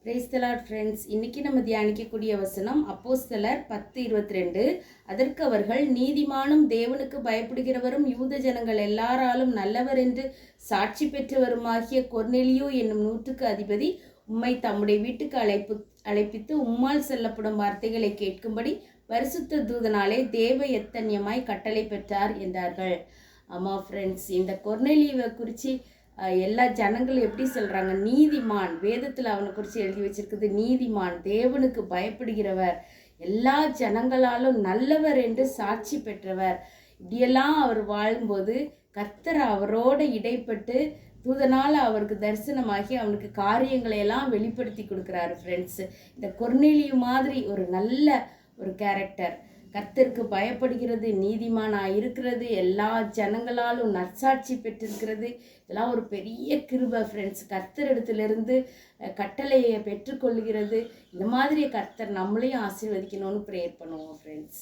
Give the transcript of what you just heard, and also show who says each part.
Speaker 1: Praise the Lord friends. இன்னைக்கு நம்ம தியானிக்கக்கூடிய வசனம் அப்போஸ்தலர் 10:22. அதற்கு அவர்கள், நீதிமானும் தேவனுக்கு பயப்படுகிறவரும் யூத ஜனங்கள் எல்லாராலும் நல்லவர் என்று சாட்சி பெற்றவருமாகிய கொர்நேலியு என்னும் 100க்கு அதிபதி உம்மை தம்முடைய வீட்டுக்கு அழைப்பித்து உம்மால் சொல்லப்படும் வார்த்தைகளை கேட்கும்படி பரிசுத்த தூதனாலே தேவ எத்தன்யமாய் கட்டளை பெற்றார் என்றார்கள். ஆமாம் ஃப்ரெண்ட்ஸ், இந்த கொர்நேலியுவை குறித்து எல்லா ஜனங்களும் எப்படி சொல்கிறாங்க? நீதிமான். வேதத்தில் அவனை குறித்து எழுதி வச்சிருக்குது, நீதிமான், தேவனுக்கு பயப்படுகிறவர், எல்லா ஜனங்களாலும் நல்லவர் என்று சாட்சி பெற்றவர். இப்படியெல்லாம் அவர் வாழும்போது கர்த்தர் அவரோட இடைப்பட்டு தூதனால் அவருக்கு தரிசனமாகி அவனுக்கு காரியங்களை எல்லாம் வெளிப்படுத்தி கொடுக்குறாரு. ஃப்ரெண்ட்ஸ், இந்த கொர்நேலியு மாதிரி ஒரு நல்ல ஒரு கேரக்டர், கர்த்தருக்கு பயப்படுகிறது, நீதிமானாக இருக்கிறது, எல்லா ஜனங்களாலும் நற்சாட்சி பெற்றிருக்கிறது, இதெல்லாம் ஒரு பெரிய கிருபை ஃப்ரெண்ட்ஸ். கர்த்தரிடத்திலிருந்து கட்டளையை பெற்றுக்கொள்கிறது. இந்த மாதிரி கர்த்தர் நம்மளையும் ஆசீர்வதிக்கணும்னு ப்ரேயர் பண்ணுவோம் ஃப்ரெண்ட்ஸ்.